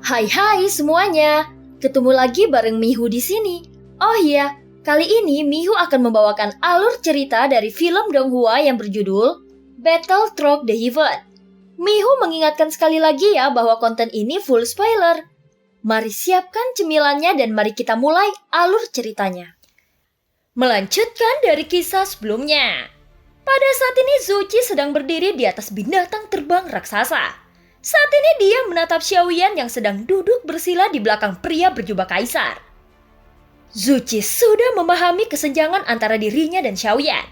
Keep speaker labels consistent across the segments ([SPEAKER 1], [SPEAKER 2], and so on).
[SPEAKER 1] Hai semuanya, ketemu lagi bareng Mihu di sini. Oh iya, kali ini Mihu akan membawakan alur cerita dari film Donghua yang berjudul Battle Through the Heaven. Mihu mengingatkan sekali lagi ya bahwa konten ini full spoiler. Mari siapkan cemilannya dan mari kita mulai alur ceritanya. Melanjutkan dari kisah sebelumnya. Pada saat ini Zuchi sedang berdiri di atas binatang terbang raksasa. Saat ini dia menatap Xiaoyan yang sedang duduk bersila di belakang pria berjubah kaisar. Zuchi sudah memahami kesenjangan antara dirinya dan Xiaoyan.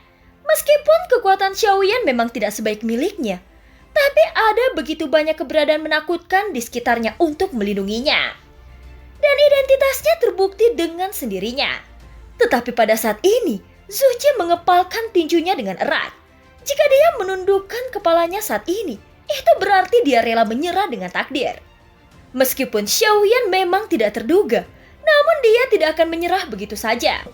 [SPEAKER 1] Meskipun kekuatan Xiaoyan memang tidak sebaik miliknya, tapi ada begitu banyak keberadaan menakutkan di sekitarnya untuk melindunginya. Dan identitasnya terbukti dengan sendirinya. Tetapi pada saat ini, Zuchi mengepalkan tinjunya dengan erat. Jika dia menundukkan kepalanya saat ini, itu berarti dia rela menyerah dengan takdir. Meskipun Xiaoyan memang tidak terduga, namun dia tidak akan menyerah begitu saja.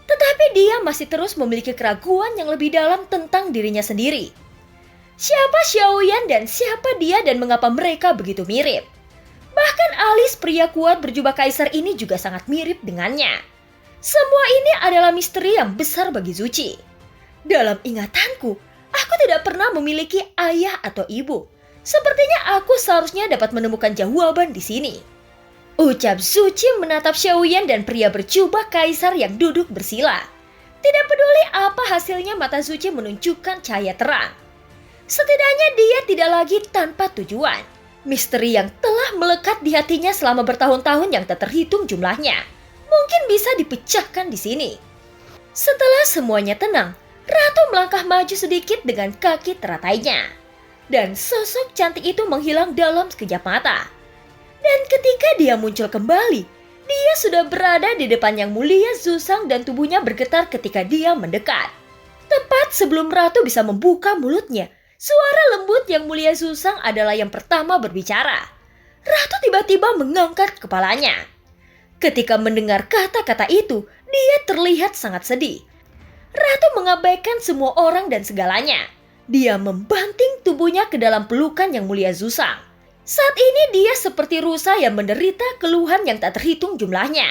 [SPEAKER 1] Tetapi dia masih terus memiliki keraguan yang lebih dalam tentang dirinya sendiri. Siapa Xiaoyan dan siapa dia dan mengapa mereka begitu mirip? Bahkan alis pria kuat berjubah kaisar ini juga sangat mirip dengannya. Semua ini adalah misteri yang besar bagi Zuchi. Dalam ingatanku, aku tidak pernah memiliki ayah atau ibu. Sepertinya aku seharusnya dapat menemukan jawaban di sini. Ucap Zuchi menatap Xiaoyan dan pria berjubah kaisar yang duduk bersila. Tidak peduli apa hasilnya, mata Zuchi menunjukkan cahaya terang. Setidaknya dia tidak lagi tanpa tujuan. Misteri yang telah melekat di hatinya selama bertahun-tahun yang tak terhitung jumlahnya mungkin bisa dipecahkan di sini. Setelah semuanya tenang, Ratu melangkah maju sedikit dengan kaki teratainya. Dan sosok cantik itu menghilang dalam sekejap mata. Dan ketika dia muncul kembali, dia sudah berada di depan Yang Mulia Zhusang dan tubuhnya bergetar ketika dia mendekat. Tepat sebelum Ratu bisa membuka mulutnya, suara lembut Yang Mulia Zhusang adalah yang pertama berbicara. Ratu tiba-tiba mengangkat kepalanya. Ketika mendengar kata-kata itu, dia terlihat sangat sedih. Ratu mengabaikan semua orang dan segalanya. Dia membanting tubuhnya ke dalam pelukan Yang Mulia Zhusang. Saat ini dia seperti rusa yang menderita keluhan yang tak terhitung jumlahnya.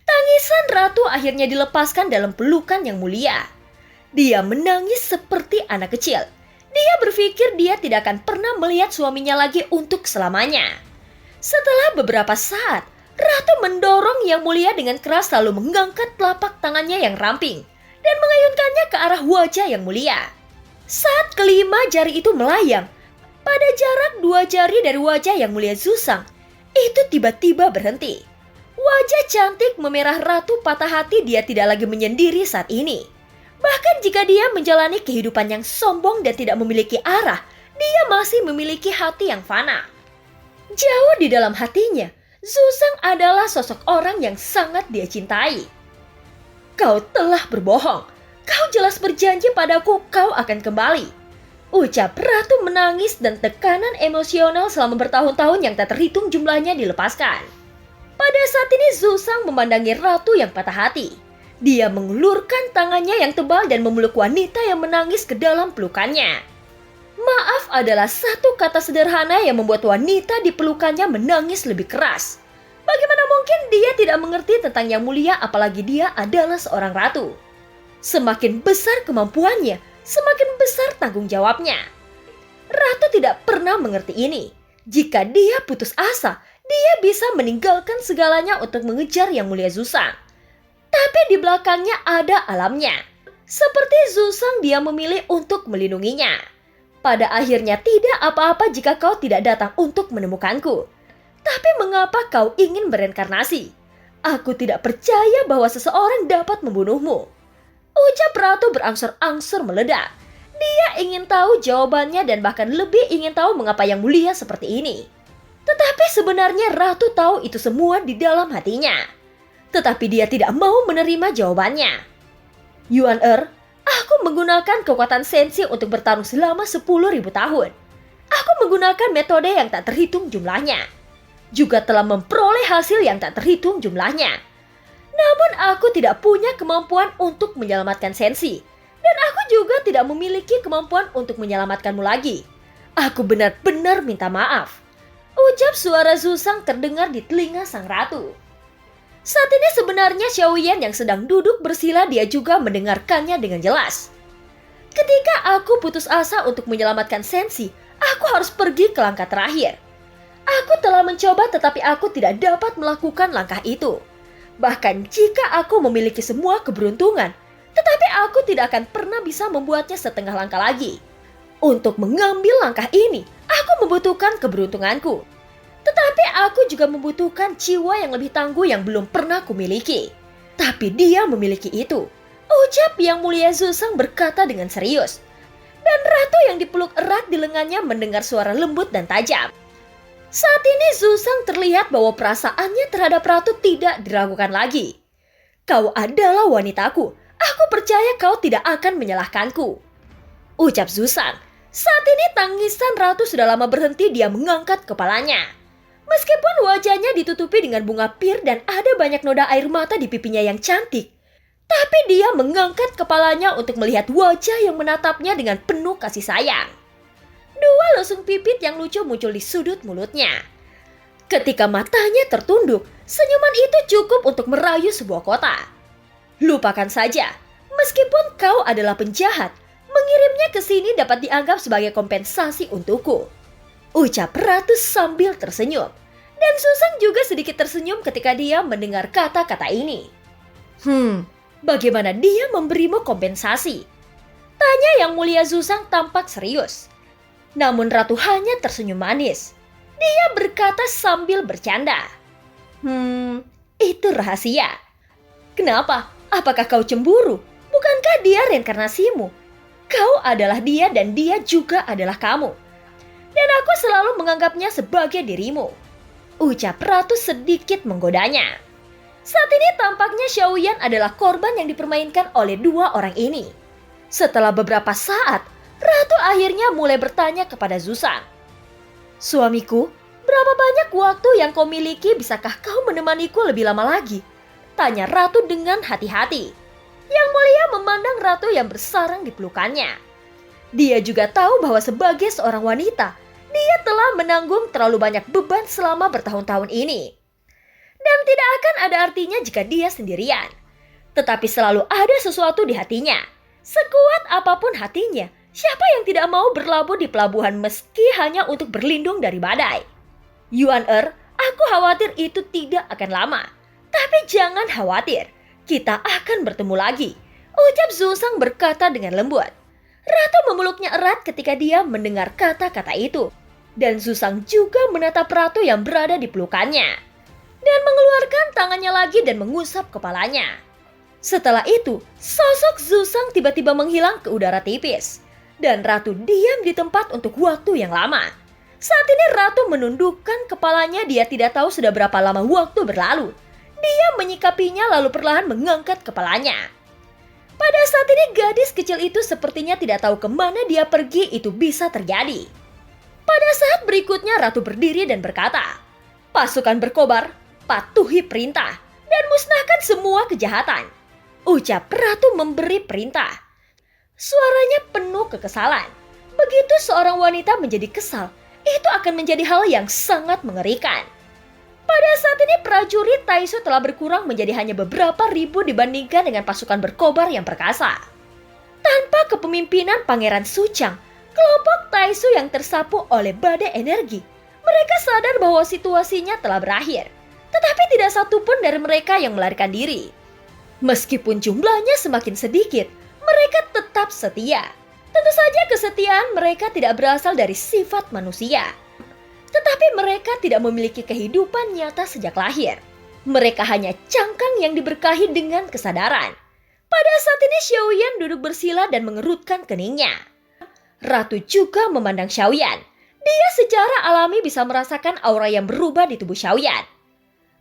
[SPEAKER 1] Tangisan Ratu akhirnya dilepaskan dalam pelukan Yang Mulia. Dia menangis seperti anak kecil. Dia berpikir dia tidak akan pernah melihat suaminya lagi untuk selamanya. Setelah beberapa saat, Ratu mendorong Yang Mulia dengan keras lalu mengangkat telapak tangannya yang ramping dan mengayunkannya ke arah wajah Yang Mulia. Saat kelima jari itu melayang, pada jarak 2 jari dari wajah Yang Mulia Zhusang, itu tiba-tiba berhenti. Wajah cantik memerah Ratu patah hati. Dia tidak lagi menyendiri saat ini. Bahkan jika dia menjalani kehidupan yang sombong dan tidak memiliki arah, dia masih memiliki hati yang fana. Jauh di dalam hatinya, Zhusang adalah sosok orang yang sangat dia cintai. Kau telah berbohong. Kau jelas berjanji padaku kau akan kembali. Ucap Ratu menangis dan tekanan emosional selama bertahun-tahun yang tak terhitung jumlahnya dilepaskan. Pada saat ini Zhusang memandangi Ratu yang patah hati. Dia mengulurkan tangannya yang tebal dan memeluk wanita yang menangis ke dalam pelukannya. Maaf adalah satu kata sederhana yang membuat wanita di pelukannya menangis lebih keras. Bagaimana mungkin dia tidak mengerti tentang Yang Mulia apalagi dia adalah seorang ratu. Semakin besar kemampuannya, semakin besar tanggung jawabnya. Ratu tidak pernah mengerti ini. Jika dia putus asa, dia bisa meninggalkan segalanya untuk mengejar Yang Mulia Zhusang. Tapi di belakangnya ada alamnya. Seperti Zhusang, dia memilih untuk melindunginya. Pada akhirnya tidak apa-apa jika kau tidak datang untuk menemukanku. Tapi mengapa kau ingin bereinkarnasi? Aku tidak percaya bahwa seseorang dapat membunuhmu. Ucap Ratu berangsur-angsur meledak. Dia ingin tahu jawabannya dan bahkan lebih ingin tahu mengapa Yang Mulia seperti ini. Tetapi sebenarnya Ratu tahu itu semua di dalam hatinya. Tetapi dia tidak mau menerima jawabannya. Yuan aku menggunakan kekuatan sensi untuk bertarung selama 10.000 tahun. Aku menggunakan metode yang tak terhitung jumlahnya. Juga telah memperoleh hasil yang tak terhitung jumlahnya. Namun aku tidak punya kemampuan untuk menyelamatkan sensi. Dan aku juga tidak memiliki kemampuan untuk menyelamatkanmu lagi. Aku benar-benar minta maaf. Ucap suara Zuzang terdengar di telinga sang ratu. Saat ini sebenarnya Xiaoyan yang sedang duduk bersila dia juga mendengarkannya dengan jelas. Ketika aku putus asa untuk menyelamatkan Sensi, aku harus pergi ke langkah terakhir. Aku telah mencoba tetapi aku tidak dapat melakukan langkah itu. Bahkan jika aku memiliki semua keberuntungan, tetapi aku tidak akan pernah bisa membuatnya setengah langkah lagi. Untuk mengambil langkah ini, aku membutuhkan keberuntunganku. Tetapi aku juga membutuhkan jiwa yang lebih tangguh yang belum pernah kumiliki. Tapi dia memiliki itu. Ucap Yang Mulia Zuzang berkata dengan serius. Dan ratu yang dipeluk erat di lengannya mendengar suara lembut dan tajam. Saat ini Zuzang terlihat bahwa perasaannya terhadap ratu tidak diragukan lagi. Kau adalah wanitaku. Aku percaya kau tidak akan menyalahkanku. Ucap Zuzang. Saat ini tangisan ratu sudah lama berhenti, dia mengangkat kepalanya. Meskipun wajahnya ditutupi dengan bunga pir dan ada banyak noda air mata di pipinya yang cantik, tapi dia mengangkat kepalanya untuk melihat wajah yang menatapnya dengan penuh kasih sayang. Dua lesung pipit yang lucu muncul di sudut mulutnya. Ketika matanya tertunduk, senyuman itu cukup untuk merayu sebuah kota. Lupakan saja, meskipun kau adalah penjahat, mengirimnya ke sini dapat dianggap sebagai kompensasi untukku. Ucap ratu sambil tersenyum. Dan Zuzang juga sedikit tersenyum ketika dia mendengar kata-kata ini. Bagaimana dia memberimu kompensasi? Tanya Yang Mulia Zuzang tampak serius. Namun ratu hanya tersenyum manis. Dia berkata sambil bercanda. Itu rahasia. Kenapa? Apakah kau cemburu? Bukankah dia reinkarnasimu? Kau adalah dia dan dia juga adalah kamu. Dan aku selalu menganggapnya sebagai dirimu. Ucap ratu sedikit menggodanya. Saat ini tampaknya Xiaoyan adalah korban yang dipermainkan oleh dua orang ini. Setelah beberapa saat, ratu akhirnya mulai bertanya kepada Zuzang. Suamiku, berapa banyak waktu yang kau miliki, bisakah kau menemaniku lebih lama lagi? Tanya ratu dengan hati-hati. Yang Mulia memandang ratu yang bersarang di pelukannya. Dia juga tahu bahwa sebagai seorang wanita, dia telah menanggung terlalu banyak beban selama bertahun-tahun ini. Dan tidak akan ada artinya jika dia sendirian. Tetapi selalu ada sesuatu di hatinya. Sekuat apapun hatinya, siapa yang tidak mau berlabuh di pelabuhan meski hanya untuk berlindung dari badai? Yuan aku khawatir itu tidak akan lama. Tapi jangan khawatir, kita akan bertemu lagi. Ucap Zuzang berkata dengan lembut. Ratu memeluknya erat ketika dia mendengar kata-kata itu. Dan Zuzang juga menatap ratu yang berada di pelukannya. Dan mengeluarkan tangannya lagi dan mengusap kepalanya. Setelah itu, sosok Zuzang tiba-tiba menghilang ke udara tipis. Dan ratu diam di tempat untuk waktu yang lama. Saat ini ratu menundukkan kepalanya, dia tidak tahu sudah berapa lama waktu berlalu. Dia menyikapinya lalu perlahan mengangkat kepalanya. Pada saat ini gadis kecil itu sepertinya tidak tahu kemana dia pergi, itu bisa terjadi. Pada saat berikutnya ratu berdiri dan berkata, "Pasukan berkobar, patuhi perintah dan musnahkan semua kejahatan." Ucap ratu memberi perintah. Suaranya penuh kekesalan. Begitu seorang wanita menjadi kesal, itu akan menjadi hal yang sangat mengerikan. Pada saat ini prajurit Taisu telah berkurang menjadi hanya beberapa ribu dibandingkan dengan pasukan berkobar yang perkasa. Tanpa kepemimpinan Pangeran Suchang, kelompok Taisu yang tersapu oleh badai energi, mereka sadar bahwa situasinya telah berakhir. Tetapi tidak satupun dari mereka yang melarikan diri. Meskipun jumlahnya semakin sedikit, mereka tetap setia. Tentu saja kesetiaan mereka tidak berasal dari sifat manusia. Tetapi mereka tidak memiliki kehidupan nyata sejak lahir. Mereka hanya cangkang yang diberkahi dengan kesadaran. Pada saat ini Xiaoyan duduk bersila dan mengerutkan keningnya. Ratu juga memandang Xiaoyan. Dia secara alami bisa merasakan aura yang berubah di tubuh Xiaoyan.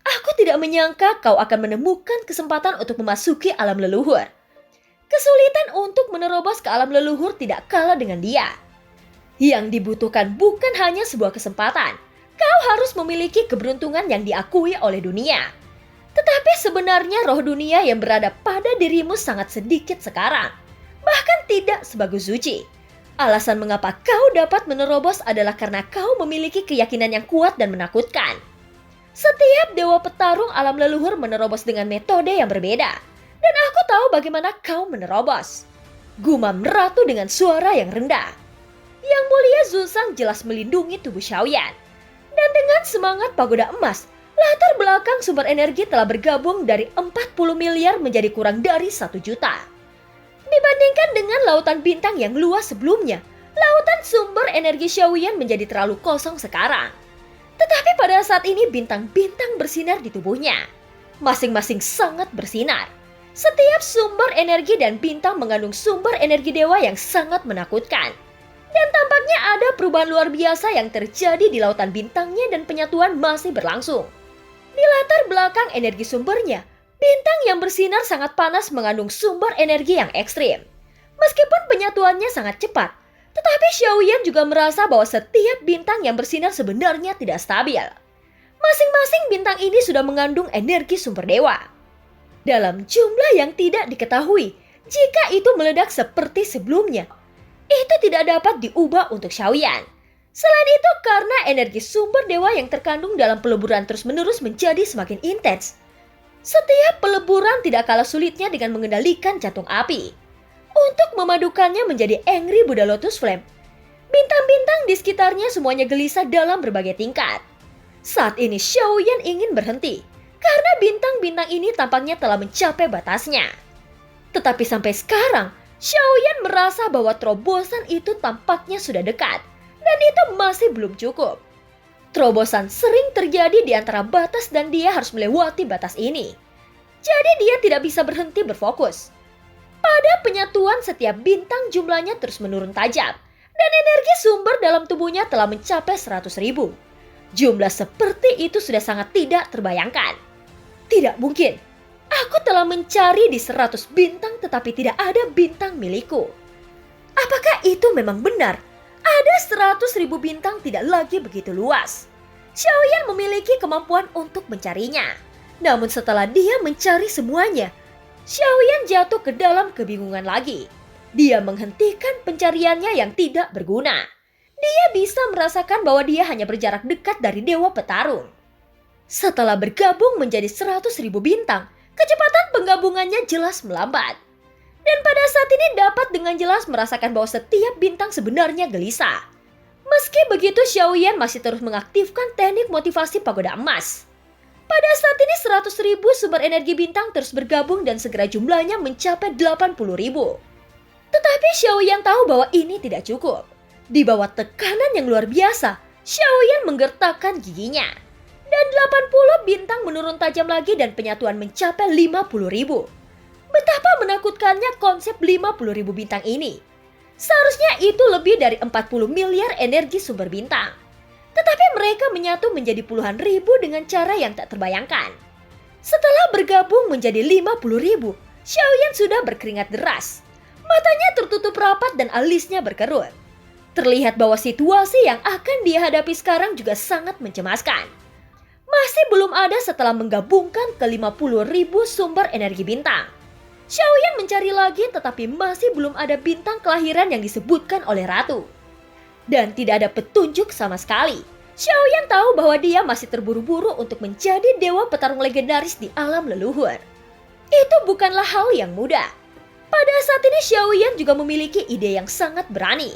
[SPEAKER 1] Aku tidak menyangka kau akan menemukan kesempatan untuk memasuki alam leluhur. Kesulitan untuk menerobos ke alam leluhur tidak kalah dengan dia. Yang dibutuhkan bukan hanya sebuah kesempatan. Kau harus memiliki keberuntungan yang diakui oleh dunia. Tetapi sebenarnya roh dunia yang berada pada dirimu sangat sedikit sekarang. Bahkan tidak sebagus suci. Alasan mengapa kau dapat menerobos adalah karena kau memiliki keyakinan yang kuat dan menakutkan. Setiap dewa petarung alam leluhur menerobos dengan metode yang berbeda. Dan aku tahu bagaimana kau menerobos. Gumam ratu dengan suara yang rendah. Yang mulia Zuzang jelas melindungi tubuh Xiaoyan. Dan dengan semangat pagoda emas, latar belakang sumber energi telah bergabung dari 40 miliar menjadi kurang dari 1 juta. Dibandingkan dengan lautan bintang yang luas sebelumnya, lautan sumber energi Xiaoyan menjadi terlalu kosong sekarang. Tetapi pada saat ini bintang-bintang bersinar di tubuhnya. Masing-masing sangat bersinar. Setiap sumber energi dan bintang mengandung sumber energi dewa yang sangat menakutkan. Dan tampaknya ada perubahan luar biasa yang terjadi di lautan bintangnya dan penyatuan masih berlangsung. Di latar belakang energi sumbernya, bintang yang bersinar sangat panas mengandung sumber energi yang ekstrim. Meskipun penyatuannya sangat cepat, tetapi Xiaoyan juga merasa bahwa setiap bintang yang bersinar sebenarnya tidak stabil. Masing-masing bintang ini sudah mengandung energi sumber dewa. Dalam jumlah yang tidak diketahui, jika itu meledak seperti sebelumnya, itu tidak dapat diubah untuk Xiaoyan. Selain itu, karena energi sumber dewa yang terkandung dalam peleburan terus-menerus menjadi semakin intens. Setiap peleburan tidak kalah sulitnya dengan mengendalikan jantung api. Untuk memadukannya menjadi Angry Buddha Lotus Flame, bintang-bintang di sekitarnya semuanya gelisah dalam berbagai tingkat. Saat ini Xiaoyan ingin berhenti, karena bintang-bintang ini tampaknya telah mencapai batasnya. Tetapi sampai sekarang, Xiaoyan merasa bahwa terobosan itu tampaknya sudah dekat, dan itu masih belum cukup. Terobosan sering terjadi di antara batas dan dia harus melewati batas ini. Jadi dia tidak bisa berhenti berfokus. Pada penyatuan setiap bintang jumlahnya terus menurun tajam, dan energi sumber dalam tubuhnya telah mencapai 100.000. Jumlah seperti itu sudah sangat tidak terbayangkan. Tidak mungkin. Aku telah mencari di 100 bintang tetapi tidak ada bintang milikku. Apakah itu memang benar? Ada 100.000 bintang tidak lagi begitu luas. Xiaoyan memiliki kemampuan untuk mencarinya. Namun setelah dia mencari semuanya, Xiaoyan jatuh ke dalam kebingungan lagi. Dia menghentikan pencariannya yang tidak berguna. Dia bisa merasakan bahwa dia hanya berjarak dekat dari dewa petarung. Setelah bergabung menjadi 100.000 bintang, kecepatan penggabungannya jelas melambat. Dan pada saat ini dapat dengan jelas merasakan bahwa setiap bintang sebenarnya gelisah. Meski begitu, Xiaoyan masih terus mengaktifkan teknik motivasi pagoda emas. Pada saat ini 100.000 sumber energi bintang terus bergabung dan segera jumlahnya mencapai 80.000. Tetapi Xiaoyan tahu bahwa ini tidak cukup. Di bawah tekanan yang luar biasa, Xiaoyan menggertakkan giginya. Dan 80 bintang menurun tajam lagi dan penyatuan mencapai 50.000. Betapa menakutkannya konsep 50.000 bintang ini. Seharusnya itu lebih dari 40 miliar energi sumber bintang. Tetapi mereka menyatu menjadi puluhan ribu dengan cara yang tak terbayangkan. Setelah bergabung menjadi 50.000, Xiaoyan sudah berkeringat deras. Matanya tertutup rapat dan alisnya berkerut. Terlihat bahwa situasi yang akan dia hadapi sekarang juga sangat mencemaskan. Masih belum ada setelah menggabungkan ke 50.000 sumber energi bintang. Xiaoyan mencari lagi tetapi masih belum ada bintang kelahiran yang disebutkan oleh Ratu. Dan tidak ada petunjuk sama sekali. Xiaoyan tahu bahwa dia masih terburu-buru untuk menjadi dewa petarung legendaris di alam leluhur. Itu bukanlah hal yang mudah. Pada saat ini Xiaoyan juga memiliki ide yang sangat berani.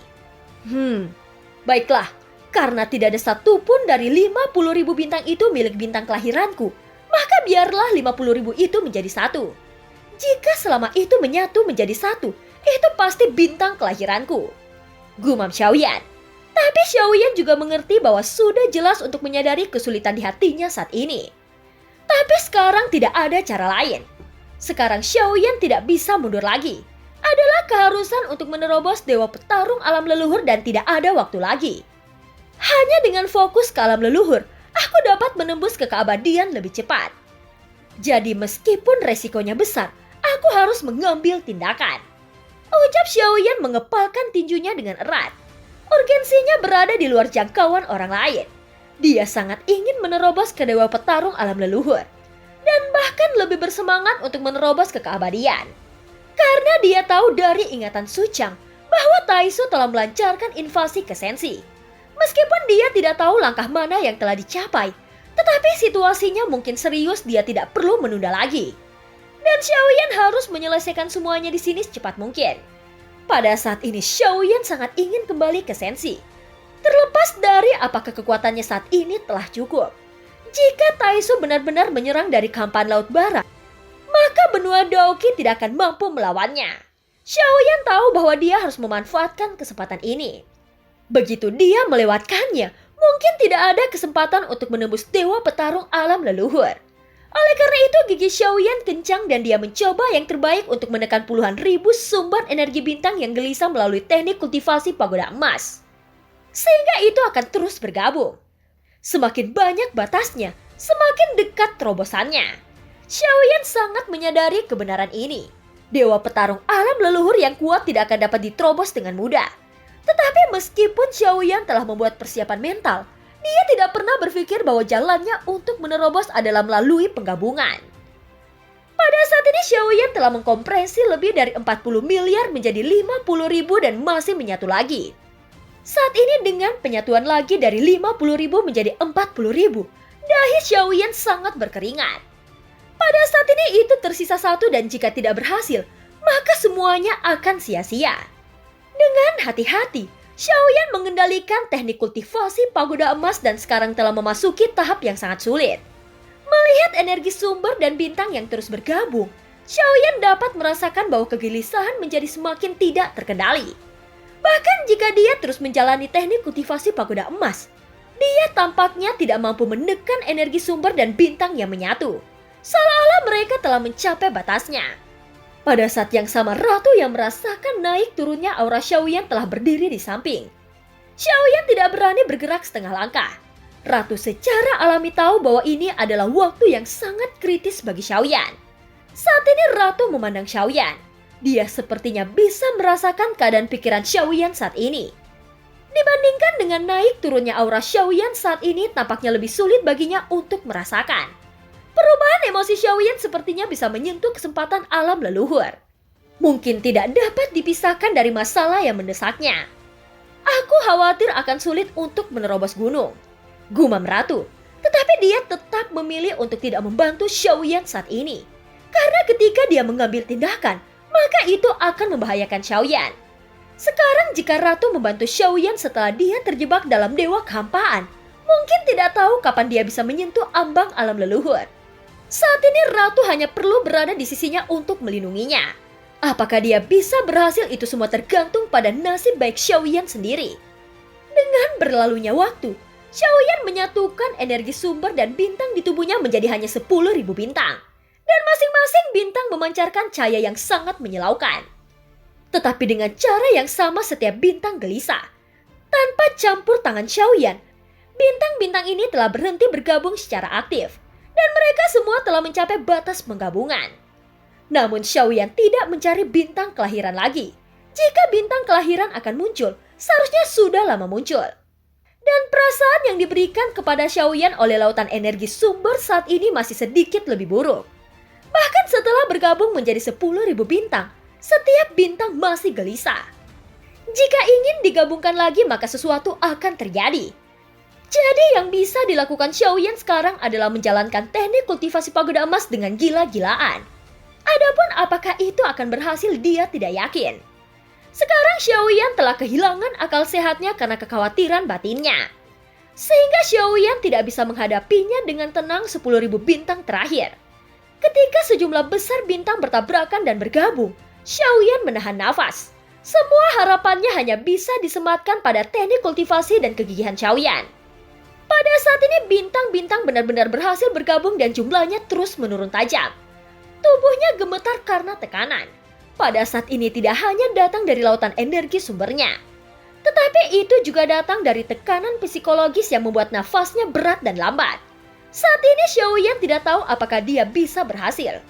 [SPEAKER 1] Baiklah, karena tidak ada satupun dari 50.000 bintang itu milik bintang kelahiranku, maka biarlah 50.000 itu menjadi satu. Jika selama itu menyatu menjadi satu, itu pasti bintang kelahiranku. Gumam Xiaoyan. Tapi Xiaoyan juga mengerti bahwa sudah jelas untuk menyadari kesulitan di hatinya saat ini. Tapi sekarang tidak ada cara lain. Sekarang Xiaoyan tidak bisa mundur lagi. Adalah keharusan untuk menerobos dewa petarung alam leluhur dan tidak ada waktu lagi. Hanya dengan fokus ke alam leluhur, aku dapat menembus ke keabadian lebih cepat. Jadi meskipun resikonya besar, aku harus mengambil tindakan. Ucap Xiaoyan mengepalkan tinjunya dengan erat. Urgensinya berada di luar jangkauan orang lain. Dia sangat ingin menerobos ke dewa petarung alam leluhur. Dan bahkan lebih bersemangat untuk menerobos ke keabadian. Karena dia tahu dari ingatan Suchang bahwa Taisu telah melancarkan invasi ke Senshi. Meskipun dia tidak tahu langkah mana yang telah dicapai, tetapi situasinya mungkin serius, dia tidak perlu menunda lagi. Dan Xiaoyan harus menyelesaikan semuanya di sini secepat mungkin. Pada saat ini Xiaoyan sangat ingin kembali ke Senshi. Terlepas dari apakah kekuatannya saat ini telah cukup. Jika Taisu benar-benar menyerang dari Kampan Laut Barat, maka benua Daoki tidak akan mampu melawannya. Xiaoyan tahu bahwa dia harus memanfaatkan kesempatan ini. Begitu dia melewatkannya, mungkin tidak ada kesempatan untuk menembus dewa petarung alam leluhur. Oleh karena itu gigi Xiaoyan kencang dan dia mencoba yang terbaik untuk menekan puluhan ribu sumber energi bintang yang gelisah melalui teknik kultivasi pagoda emas. Sehingga itu akan terus bergabung. Semakin banyak batasnya, semakin dekat terobosannya. Xiaoyan sangat menyadari kebenaran ini. Dewa petarung alam leluhur yang kuat tidak akan dapat diterobos dengan mudah. Tetapi meskipun Xiaoyan telah membuat persiapan mental, dia tidak pernah berpikir bahwa jalannya untuk menerobos adalah melalui penggabungan. Pada saat ini Xiaoyan telah mengkompresi lebih dari 40 miliar menjadi 50 ribu dan masih menyatu lagi. Saat ini dengan penyatuan lagi dari 50 ribu menjadi 40 ribu, dahi Xiaoyan sangat berkeringat. Pada saat ini itu tersisa satu dan jika tidak berhasil, maka semuanya akan sia-sia. Dengan hati-hati, Xiaoyan mengendalikan teknik kultivasi pagoda emas dan sekarang telah memasuki tahap yang sangat sulit. Melihat energi sumber dan bintang yang terus bergabung, Xiaoyan dapat merasakan bahwa kegelisahan menjadi semakin tidak terkendali. Bahkan jika dia terus menjalani teknik kultivasi pagoda emas, dia tampaknya tidak mampu menekan energi sumber dan bintang yang menyatu. Seolah-olah mereka telah mencapai batasnya. Pada saat yang sama, Ratu yang merasakan naik turunnya aura Xiaoyan telah berdiri di samping. Xiaoyan tidak berani bergerak setengah langkah. Ratu secara alami tahu bahwa ini adalah waktu yang sangat kritis bagi Xiaoyan. Saat ini Ratu memandang Xiaoyan. Dia sepertinya bisa merasakan keadaan pikiran Xiaoyan saat ini. Dibandingkan dengan naik turunnya aura Xiaoyan saat ini tampaknya lebih sulit baginya untuk merasakan. Perubahan emosi Xiaoyan sepertinya bisa menyentuh kesempatan alam leluhur. Mungkin tidak dapat dipisahkan dari masalah yang mendesaknya. Aku khawatir akan sulit untuk menerobos gunung, gumam Ratu. Tetapi dia tetap memilih untuk tidak membantu Xiaoyan saat ini. Karena ketika dia mengambil tindakan, maka itu akan membahayakan Xiaoyan. Sekarang jika Ratu membantu Xiaoyan setelah dia terjebak dalam dewa kehampaan, mungkin tidak tahu kapan dia bisa menyentuh ambang alam leluhur. Saat ini Ratu hanya perlu berada di sisinya untuk melindunginya. Apakah dia bisa berhasil itu semua tergantung pada nasib baik Xiaoyan sendiri. Dengan berlalunya waktu, Xiaoyan menyatukan energi sumber dan bintang di tubuhnya menjadi hanya 10.000 bintang. Dan masing-masing bintang memancarkan cahaya yang sangat menyilaukan. Tetapi dengan cara yang sama setiap bintang gelisah. Tanpa campur tangan Xiaoyan, bintang-bintang ini telah berhenti bergabung secara aktif. Dan mereka semua telah mencapai batas penggabungan. Namun Xiaoyan tidak mencari bintang kelahiran lagi. Jika bintang kelahiran akan muncul, seharusnya sudah lama muncul. Dan perasaan yang diberikan kepada Xiaoyan oleh lautan energi sumber saat ini masih sedikit lebih buruk. Bahkan setelah bergabung menjadi 10.000 bintang, setiap bintang masih gelisah. Jika ingin digabungkan lagi maka sesuatu akan terjadi. Jadi yang bisa dilakukan Xiaoyan sekarang adalah menjalankan teknik kultivasi pagoda emas dengan gila-gilaan. Adapun apakah itu akan berhasil dia tidak yakin. Sekarang Xiaoyan telah kehilangan akal sehatnya karena kekhawatiran batinnya. Sehingga Xiaoyan tidak bisa menghadapinya dengan tenang 10.000 bintang terakhir. Ketika sejumlah besar bintang bertabrakan dan bergabung, Xiaoyan menahan nafas. Semua harapannya hanya bisa disematkan pada teknik kultivasi dan kegigihan Xiaoyan. Pada saat ini bintang-bintang benar-benar berhasil bergabung dan jumlahnya terus menurun tajam. Tubuhnya gemetar karena tekanan. Pada saat ini tidak hanya datang dari lautan energi sumbernya. Tetapi itu juga datang dari tekanan psikologis yang membuat nafasnya berat dan lambat. Saat ini Xiaoyan tidak tahu apakah dia bisa berhasil.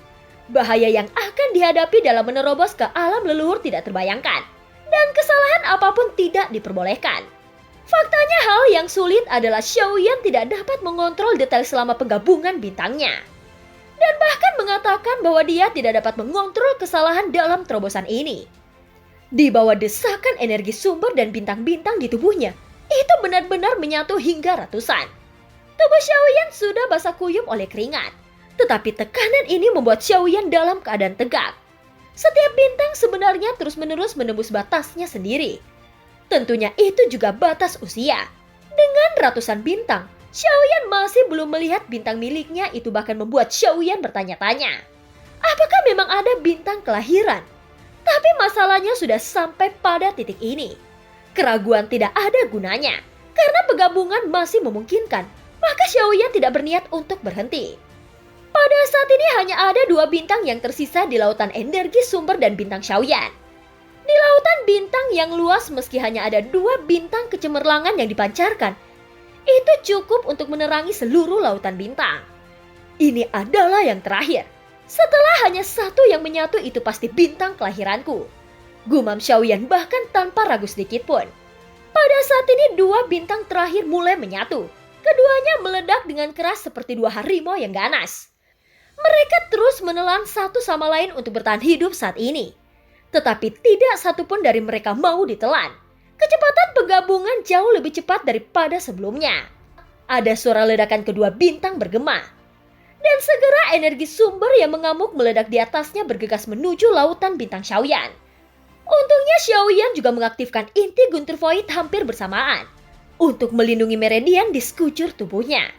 [SPEAKER 1] Bahaya yang akan dihadapi dalam menerobos ke alam leluhur tidak terbayangkan. Dan kesalahan apapun tidak diperbolehkan. Faktanya hal yang sulit adalah Xiaoyan tidak dapat mengontrol detail selama penggabungan bintangnya. Dan bahkan mengatakan bahwa dia tidak dapat mengontrol kesalahan dalam terobosan ini.
[SPEAKER 2] Di bawah desakan energi sumber dan bintang-bintang di tubuhnya, itu benar-benar menyatu hingga ratusan. Tubuh Xiaoyan sudah basah kuyup oleh keringat, tetapi tekanan ini membuat Xiaoyan dalam keadaan tegak. Setiap bintang sebenarnya terus-menerus menembus batasnya sendiri. Tentunya itu juga batas usia. Dengan ratusan bintang, Xiaoyan masih belum melihat bintang miliknya. Itu bahkan membuat Xiaoyan bertanya-tanya, apakah memang ada bintang kelahiran? Tapi masalahnya sudah sampai pada titik ini. Keraguan tidak ada gunanya, karena penggabungan masih memungkinkan. Maka Xiaoyan tidak berniat untuk berhenti. Pada saat ini hanya ada 2 bintang yang tersisa di lautan energi sumber dan bintang Xiaoyan. Di lautan bintang yang luas, meski hanya ada 2 bintang kecemerlangan yang dipancarkan, itu cukup untuk menerangi seluruh lautan bintang. Ini adalah yang terakhir. Setelah hanya 1 yang menyatu, itu pasti bintang kelahiranku, gumam Xiaoyan bahkan tanpa ragu sedikit pun. Pada saat ini 2 bintang terakhir mulai menyatu. Keduanya meledak dengan keras seperti 2 harimau yang ganas. Mereka terus menelan satu sama lain untuk bertahan hidup saat ini. Tetapi tidak satupun dari mereka mau ditelan. Kecepatan penggabungan jauh lebih cepat daripada sebelumnya. Ada suara ledakan kedua bintang bergema. Dan segera energi sumber yang mengamuk meledak di atasnya bergegas menuju lautan bintang Xiaoyan. Untungnya Xiaoyan juga mengaktifkan inti Guntur Void hampir bersamaan untuk melindungi Meridian di sekujur tubuhnya.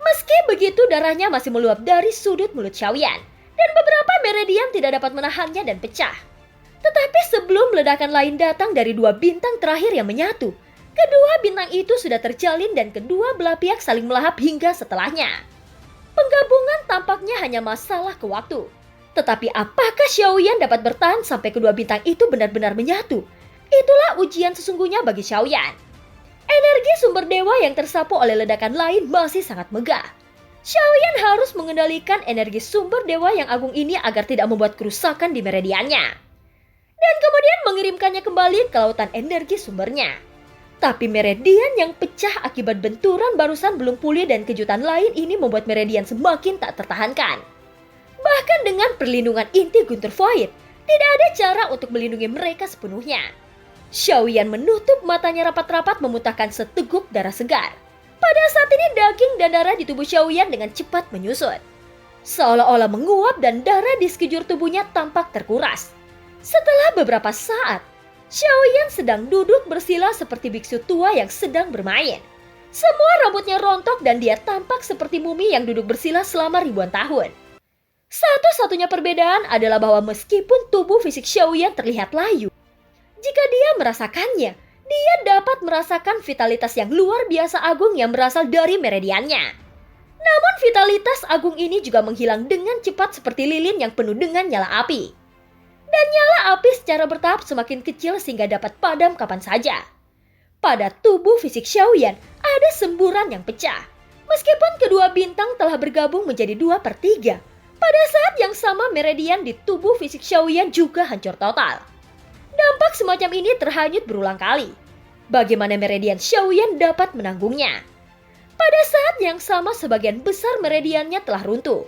[SPEAKER 2] Meski begitu, darahnya masih meluap dari sudut mulut Xiaoyan, dan beberapa Meridian tidak dapat menahannya dan pecah. Tetapi sebelum ledakan lain datang dari 2 bintang terakhir yang menyatu, kedua bintang itu sudah terjalin dan kedua belah pihak saling melahap hingga setelahnya. Penggabungan tampaknya hanya masalah ke waktu. Tetapi apakah Xiaoyan dapat bertahan sampai kedua bintang itu benar-benar menyatu? Itulah ujian sesungguhnya bagi Xiaoyan. Energi sumber dewa yang tersapu oleh ledakan lain masih sangat megah. Xiaoyan harus mengendalikan energi sumber dewa yang agung ini agar tidak membuat kerusakan di meridiannya. Dan kemudian mengirimkannya kembali ke lautan energi sumbernya. Tapi meridian yang pecah akibat benturan barusan belum pulih dan kejutan lain ini membuat meridian semakin tak tertahankan. Bahkan dengan perlindungan inti Guntur Void, tidak ada cara untuk melindungi mereka sepenuhnya. Xiaoyan menutup matanya rapat-rapat memuntahkan seteguk darah segar. Pada saat ini daging dan darah di tubuh Xiaoyan dengan cepat menyusut. Seolah-olah menguap dan darah di sekujur tubuhnya tampak terkuras. Setelah beberapa saat, Xiaoyan sedang duduk bersila seperti biksu tua yang sedang bermain. Semua rambutnya rontok dan dia tampak seperti mumi yang duduk bersila selama ribuan tahun. Satu-satunya perbedaan adalah bahwa meskipun tubuh fisik Xiaoyan terlihat layu, jika dia merasakannya, dia dapat merasakan vitalitas yang luar biasa agung yang berasal dari meridiannya. Namun vitalitas agung ini juga menghilang dengan cepat seperti lilin yang penuh dengan nyala api. Dan nyala api secara bertahap semakin kecil sehingga dapat padam kapan saja. Pada tubuh fisik Xiaoyan ada semburan yang pecah. Meskipun kedua bintang telah bergabung menjadi 2/3, pada saat yang sama meridian di tubuh fisik Xiaoyan juga hancur total. Dampak semacam ini terhanyut berulang kali. Bagaimana meridian Xiaoyan dapat menanggungnya? Pada saat yang sama sebagian besar meridiannya telah runtuh.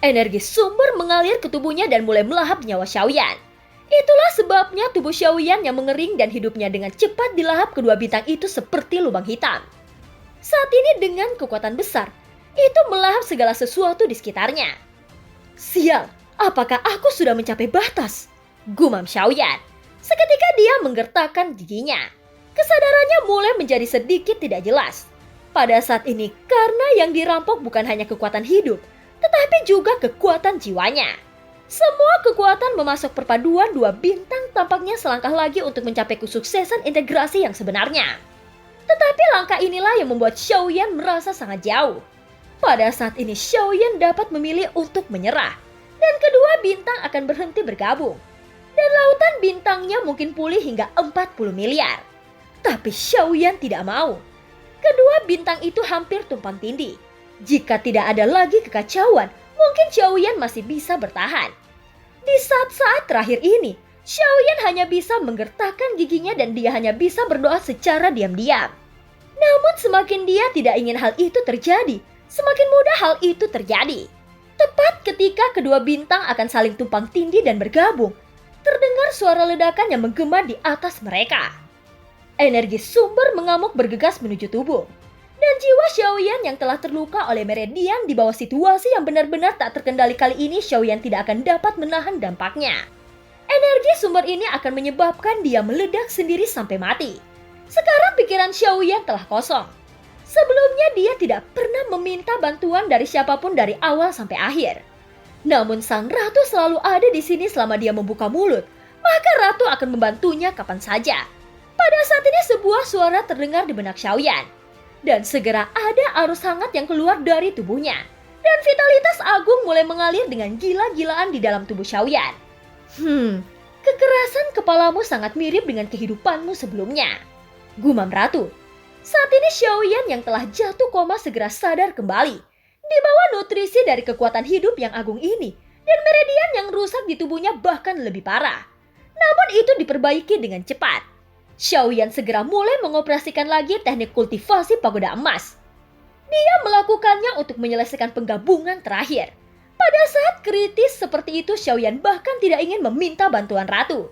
[SPEAKER 2] Energi sumber mengalir ke tubuhnya dan mulai melahap nyawa Xiaoyan. Itulah sebabnya tubuh Xiaoyan yang mengering dan hidupnya dengan cepat dilahap kedua bintang itu seperti lubang hitam. Saat ini dengan kekuatan besar, itu melahap segala sesuatu di sekitarnya. Sial, apakah aku sudah mencapai batas? Gumam Xiaoyan. Seketika dia menggertakkan giginya. Kesadarannya mulai menjadi sedikit tidak jelas. Pada saat ini, karena yang dirampok bukan hanya kekuatan hidup, tetapi juga kekuatan jiwanya. Semua kekuatan memasuk perpaduan 2 bintang tampaknya selangkah lagi untuk mencapai kesuksesan integrasi yang sebenarnya. Tetapi langkah inilah yang membuat Xiaoyan merasa sangat jauh. Pada saat ini Xiaoyan dapat memilih untuk menyerah, dan kedua bintang akan berhenti bergabung. Dan lautan bintangnya mungkin pulih hingga 40 miliar. Tapi Xiaoyan tidak mau. Kedua bintang itu hampir tumpang tindih. Jika tidak ada lagi kekacauan, mungkin Xiaoyan masih bisa bertahan. Di saat-saat terakhir ini, Xiaoyan hanya bisa menggertakkan giginya dan dia hanya bisa berdoa secara diam-diam. Namun semakin dia tidak ingin hal itu terjadi, semakin mudah hal itu terjadi. Tepat ketika kedua bintang akan saling tumpang tindih dan bergabung, terdengar suara ledakan yang menggema di atas mereka. Energi sumber mengamuk bergegas menuju tubuh. Dan jiwa Xiaoyan yang telah terluka oleh Meridian di bawah situasi yang benar-benar tak terkendali kali ini, Xiaoyan tidak akan dapat menahan dampaknya. Energi sumber ini akan menyebabkan dia meledak sendiri sampai mati. Sekarang pikiran Xiaoyan telah kosong. Sebelumnya dia tidak pernah meminta bantuan dari siapapun dari awal sampai akhir. Namun sang ratu selalu ada di sini selama dia membuka mulut, maka ratu akan membantunya kapan saja. Pada saat ini sebuah suara terdengar di benak Xiaoyan. Dan segera ada arus hangat yang keluar dari tubuhnya. Dan vitalitas agung mulai mengalir dengan gila-gilaan di dalam tubuh Xiaoyan. Kekerasan kepalamu sangat mirip dengan kehidupanmu sebelumnya, gumam ratu. Saat ini Xiaoyan yang telah jatuh koma segera sadar kembali. Di bawah nutrisi dari kekuatan hidup yang agung ini, dan meridian yang rusak di tubuhnya bahkan lebih parah. Namun itu diperbaiki dengan cepat. Xiaoyan segera mulai mengoperasikan lagi teknik kultivasi pagoda emas. Dia melakukannya untuk menyelesaikan penggabungan terakhir. Pada saat kritis seperti itu, Xiaoyan bahkan tidak ingin meminta bantuan ratu.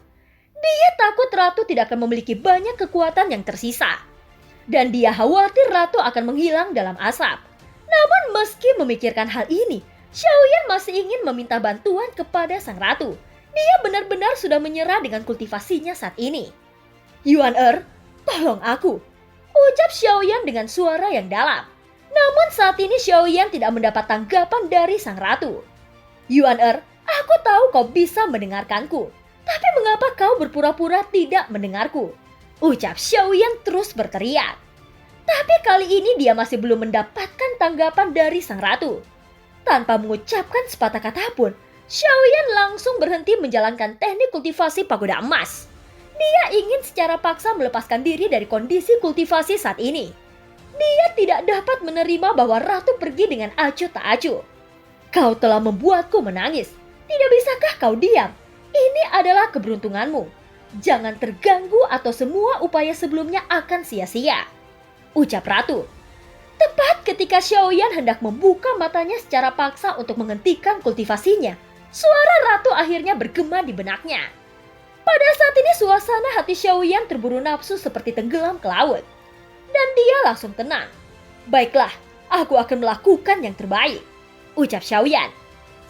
[SPEAKER 2] Dia takut ratu tidak akan memiliki banyak kekuatan yang tersisa. Dan dia khawatir ratu akan menghilang dalam asap. Namun meski memikirkan hal ini, Xiaoyan masih ingin meminta bantuan kepada sang ratu. Dia benar-benar sudah menyerah dengan kultivasinya saat ini. Yuan tolong aku, ucap Xiaoyan dengan suara yang dalam. Namun saat ini Xiaoyan tidak mendapat tanggapan dari sang ratu. Yuan aku tahu kau bisa mendengarkanku, tapi mengapa kau berpura-pura tidak mendengarku? Ucap Xiaoyan terus berteriak. Tapi kali ini dia masih belum mendapatkan tanggapan dari sang ratu. Tanpa mengucapkan sepatah kata pun, Xiaoyan langsung berhenti menjalankan teknik kultivasi pagoda emas. Dia ingin secara paksa melepaskan diri dari kondisi kultivasi saat ini. Dia tidak dapat menerima bahwa ratu pergi dengan acuh tak acuh. Kau telah membuatku menangis. Tidak bisakah kau diam? Ini adalah keberuntunganmu. Jangan terganggu atau semua upaya sebelumnya akan sia-sia, ucap ratu. Tepat ketika Xiaoyan hendak membuka matanya secara paksa untuk menghentikan kultivasinya, suara ratu akhirnya bergema di benaknya. Pada saat ini suasana hati Xiaoyan terburu nafsu seperti tenggelam ke laut. Dan dia langsung tenang. Baiklah, aku akan melakukan yang terbaik, ucap Xiaoyan.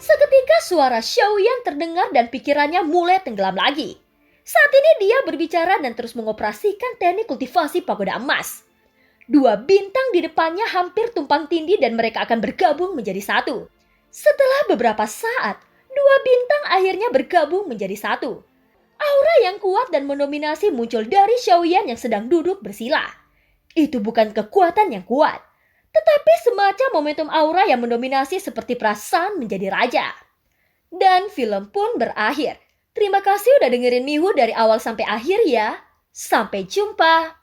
[SPEAKER 2] Seketika suara Xiaoyan terdengar dan pikirannya mulai tenggelam lagi. Saat ini dia berbicara dan terus mengoperasikan teknik kultivasi pagoda emas. 2 bintang di depannya hampir tumpang tindih dan mereka akan bergabung menjadi satu. Setelah beberapa saat, 2 bintang akhirnya bergabung menjadi satu. Aura yang kuat dan mendominasi muncul dari Xiaoyan yang sedang duduk bersila. Itu bukan kekuatan yang kuat, tetapi semacam momentum aura yang mendominasi seperti perasaan menjadi raja. Dan film pun berakhir. Terima kasih udah dengerin Mihu dari awal sampai akhir ya. Sampai jumpa.